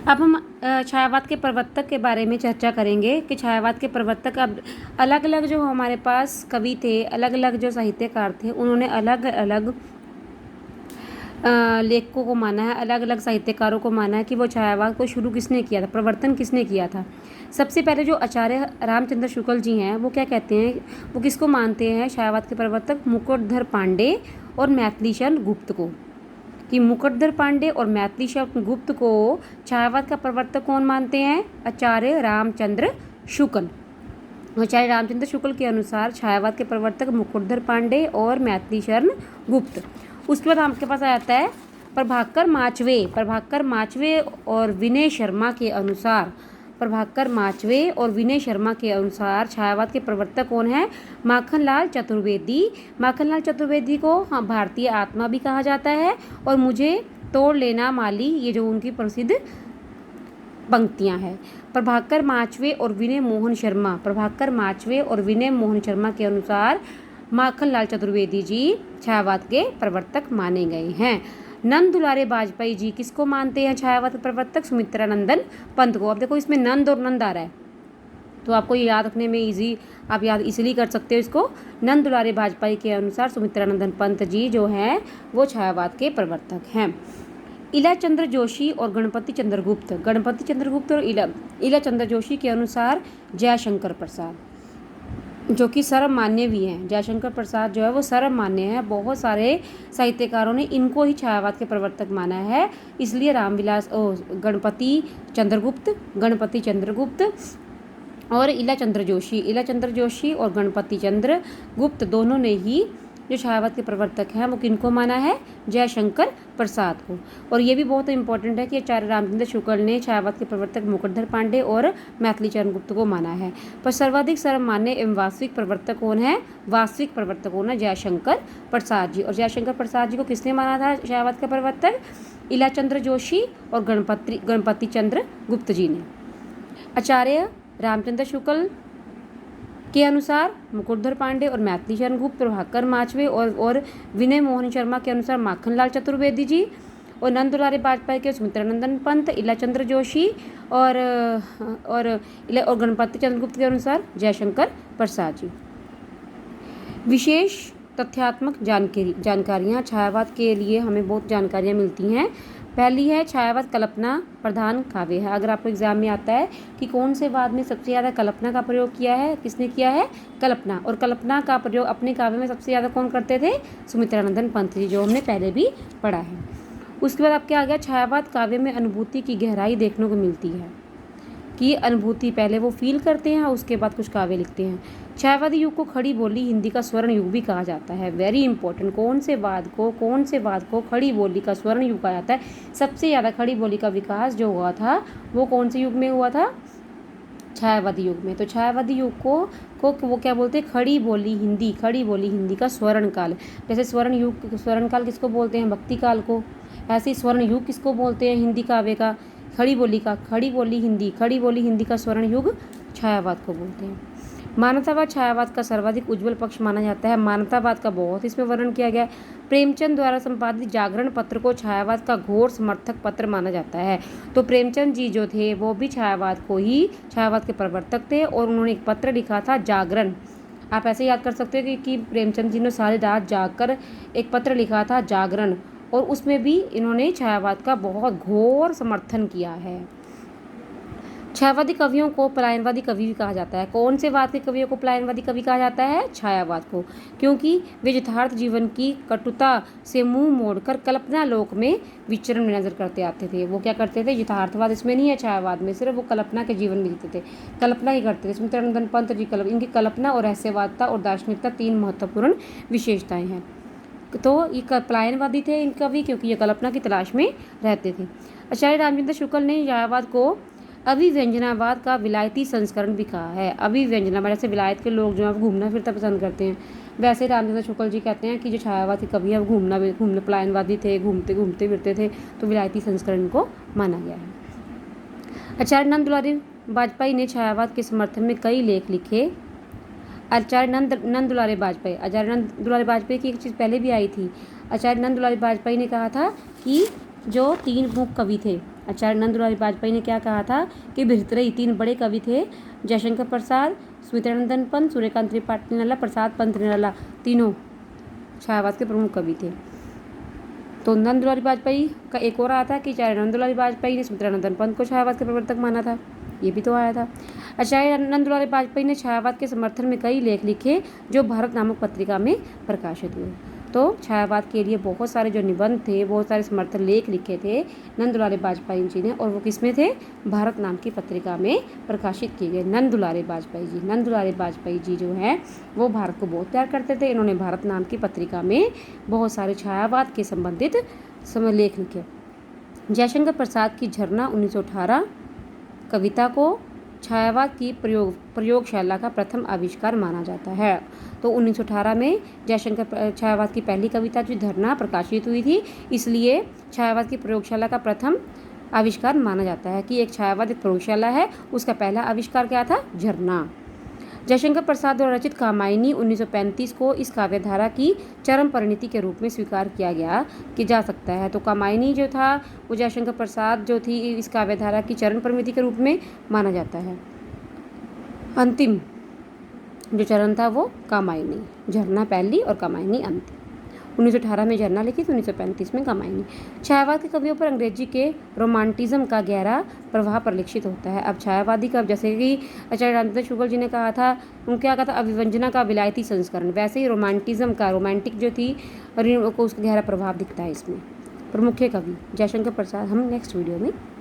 अब हम छायावाद के प्रवर्तक के बारे में चर्चा करेंगे कि छायावाद के प्रवर्तक अब अलग अलग जो हमारे पास कवि थे, अलग अलग जो साहित्यकार थे, उन्होंने अलग अलग लेखकों को माना है, अलग अलग साहित्यकारों को माना है कि वो छायावाद को शुरू किसने किया था, प्रवर्तन किसने किया था। सबसे पहले जो आचार्य रामचंद्र शुक्ल जी हैं वो क्या कहते हैं, वो किसको मानते हैं छायावाद के प्रवर्तक, मुकुटधर पांडे और मैथिलीशरण गुप्त को, कि मुकुटधर पांडे और मैथिलीशरण गुप्त को छायावाद का प्रवर्तक कौन मानते हैं, आचार्य रामचंद्र शुक्ल। आचार्य रामचंद्र शुक्ल के अनुसार छायावाद के प्रवर्तक मुकुटधर पांडे और मैथिलीशरण गुप्त। उसके बाद आपके पास आ जाता है प्रभाकर माचवे और विनय शर्मा के अनुसार, प्रभाकर माचवे और विनय शर्मा के अनुसार छायावाद के प्रवर्तक कौन है, माखनलाल चतुर्वेदी। माखनलाल चतुर्वेदी को हाँ भारतीय आत्मा भी कहा जाता है, और मुझे तोड़ लेना माली, ये जो उनकी प्रसिद्ध पंक्तियां हैं। प्रभाकर माचवे और विनय मोहन शर्मा के अनुसार माखनलाल चतुर्वेदी जी छायावाद के प्रवर्तक माने गए हैं। नंद दुलारे बाजपेयी जी किसको मानते हैं छायावाद के प्रवर्तक, सुमित्रानंदन पंत को। अब देखो इसमें नंद और नंद आ रहा है, तो आपको ये याद रखने में इजी, आप याद इसलिए कर सकते हो इसको। नंद दुलारे बाजपेयी के अनुसार सुमित्रानंदन पंत जी जो हैं वो छायावाद के प्रवर्तक हैं। इला चंद्र जोशी और गणपति चंद्रगुप्त और इला चंद्र जोशी के अनुसार जयशंकर प्रसाद, जो कि सर्वमान्य भी हैं। जयशंकर प्रसाद जो है वो सर्वमान्य है, बहुत सारे साहित्यकारों ने इनको ही छायावाद के प्रवर्तक माना है, इसलिए गणपति चंद्रगुप्त और इला चंद्र जोशी और गणपति चंद्र गुप्त दोनों ने ही जो छायावाद के प्रवर्तक हैं वो किनको माना है, जयशंकर प्रसाद को। और ये भी बहुत इंपॉर्टेंट है कि आचार्य रामचंद्र शुक्ल ने छायावाद के प्रवर्तक मुकुटधर पांडे और मैथिलीशरण गुप्त को माना है। पर सर्वाधिक सर्वमान्य एवं वास्तविक प्रवर्तक कौन है, जयशंकर प्रसाद जी। और जयशंकर प्रसाद जी को किसने माना था छायावाद का प्रवर्तक, इला चंद्र जोशी और गणपति चंद्र गुप्त जी ने। आचार्य रामचंद्र शुक्ल के अनुसार मुकुटधर पांडे और मैथिलीशरण गुप्त, प्रभाकर माचवे और विनय मोहन शर्मा के अनुसार माखनलाल चतुर्वेदी जी, और नंद दुलारे बाजपेयी के सुमित्रानंदन पंत, इला चंद्र जोशी और गणपति चंद्र गुप्त के अनुसार जयशंकर प्रसाद जी। विशेष तथ्यात्मक जानकारियाँ छायावाद के लिए हमें बहुत जानकारियाँ मिलती हैं। पहली है छायावाद कल्पना प्रधान काव्य है। अगर आपको एग्जाम में आता है कि कौन से वाद में सबसे ज़्यादा कल्पना का प्रयोग किया है, किसने किया है, कल्पना। और कल्पना का प्रयोग अपने काव्य में सबसे ज़्यादा कौन करते थे, सुमित्रानंदन पंत जी, जो हमने पहले भी पढ़ा है। उसके बाद आपके आ गया छायावाद काव्य में अनुभूति की गहराई देखने को मिलती है, कि अनुभूति पहले वो फील करते हैं और उसके बाद कुछ काव्य लिखते हैं। छायावादी युग को खड़ी बोली हिंदी का स्वर्ण युग भी कहा जाता है। वेरी इंपॉर्टेंट, कौन से वाद को खड़ी बोली का स्वर्ण युग कहा जाता है। सबसे ज़्यादा खड़ी बोली का विकास जो हुआ था वो कौन से युग में हुआ था, छायावादी युग में। तो छायावादी युग को वो क्या बोलते हैं, खड़ी बोली हिंदी का स्वर्ण काल। जैसे स्वर्ण काल किसको बोलते हैं, भक्ति काल को। ऐसे स्वर्ण युग किसको बोलते हैं, हिंदी काव्य का, खड़ी बोली हिंदी का स्वर्ण युग छायावाद को बोलते हैं। मानवतावाद छायावाद का सर्वाधिक उज्जवल पक्ष माना जाता है। मानवतावाद का बहुत इसमें वर्णन किया गया है। प्रेमचंद द्वारा संपादित जागरण पत्र को छायावाद का घोर समर्थक पत्र माना जाता है। तो प्रेमचंद जी जो थे वो भी छायावाद के प्रवर्तक थे, और उन्होंने एक पत्र लिखा था जागरण। आप ऐसे याद कर सकते हो कि प्रेमचंद जी ने सारी रात जागकर एक पत्र लिखा था जागरण, और उसमें भी इन्होंने छायावाद का बहुत घोर समर्थन किया है। छायावादी कवियों को पलायनवादी कवि भी कहा जाता है। कौन से वाद के कवियों को पलायनवादी कवि कहा जाता है, छायावाद को, क्योंकि वे यथार्थ जीवन की कटुता से मुंह मोड़कर कल्पना लोक में विचरण में नजर करते आते थे। वो क्या करते थे, यथार्थवाद इसमें नहीं है छायावाद में, सिर्फ वो कल्पना के जीवन में जीते थे, कल्पना ही करते थे। सुमित्रानंदन पंत जी इनकी कल्पना और रहस्यवादता और दार्शनिकता 3 महत्वपूर्ण विशेषताएं हैं। तो ये पलायनवादी थे इन कवि, क्योंकि ये कल्पना की तलाश में रहते थे। आचार्य रामचंद्र शुक्ल ने छायावाद को अभिव्यंजनावाद का विलायती संस्करण भी कहा है। अभिव्यंजनावाद, जैसे विलायत के लोग जो है घूमना फिरना पसंद करते हैं, वैसे रामचंद्र शुक्ल जी कहते हैं कि जो छायावाद के कवि है वो घूमना पलायनवादी थे, घूमते फिरते थे, तो विलायती संस्करण को माना गया है। आचार्य नंद दुलारी बाजपेयी ने छायावाद के समर्थन में कई लेख लिखे। आचार्य नंद दुलारे बाजपेयी की एक चीज़ पहले भी आई थी। आचार्य नंद दुलारे बाजपेयी ने कहा था कि जो 3 प्रमुख कवि थे, आचार्य नंद दुलारी वाजपेयी ने क्या कहा था कि भीतरई 3 बड़े कवि थे, जयशंकर प्रसाद, सुमित्रानंदन पंत, सूर्यकांत त्रिपाठी निराला, प्रसाद पंत निराला, तीनों छायावाद के प्रमुख कवि थे। तो नंद दुलारी वाजपेयी का एक और आता है कि आचार्य नंद दुलारी वाजपेयी ने सुमित्रानंदन पंत को छायावाद के प्रवर्तक माना था, ये भी तो आया था। आचार्य नंद दुलारी वाजपेयी ने छायावाद के समर्थन में कई लेख लिखे जो भारत नामक पत्रिका में प्रकाशित हुए। तो छायावाद के लिए बहुत सारे जो निबंध थे, बहुत सारे समर्थन लेख लिखे थे नंद दुलारी वाजपेयी जी ने, और वो किसमें थे? भारत नाम की पत्रिका में प्रकाशित किए गए। नंद दुलारी वाजपेयी जी जो हैं वो भारत को बहुत प्यार करते थे। इन्होंने भारत नाम की पत्रिका में बहुत सारे छायावाद के संबंधित लेख लिखे। जयशंकर प्रसाद की झरना 1918 कविता को छायावाद की प्रयोगशाला का प्रथम आविष्कार माना जाता है। तो 1918 में जयशंकर छायावाद की पहली कविता जो धरना प्रकाशित हुई थी, इसलिए छायावाद की प्रयोगशाला का प्रथम आविष्कार माना जाता है कि एक छायावाद एक प्रयोगशाला है। उसका पहला आविष्कार क्या था? झरना। जयशंकर प्रसाद द्वारा रचित कामायनी 1935 को इस काव्यधारा की चरम परिणति के रूप में स्वीकार किया गया कि जा सकता है। तो कामायनी जो था वो जयशंकर प्रसाद जो थी इस काव्यधारा की चरम परिणति के रूप में माना जाता है। अंतिम जो चरण था वो कामायनी, झरना पहली और कामायनी अंतिम। 1918 में झरना लिखी तो 1935 में कामायनी। छायावाद के कवियों पर अंग्रेजी के रोमांटिज्म का गहरा प्रभाव परिलक्षित होता है। अब छायावादी कवि जैसे कि आचार्य रामचंद्र शुक्ल जी ने कहा था, उन्होंने क्या कहा था? अभिव्यंजना का विलायती संस्करण। वैसे ही रोमांटिज्म का, रोमांटिक जो थी को उसका गहरा प्रभाव दिखता है इसमें। प्रमुख कवि जयशंकर प्रसाद हम नेक्स्ट वीडियो में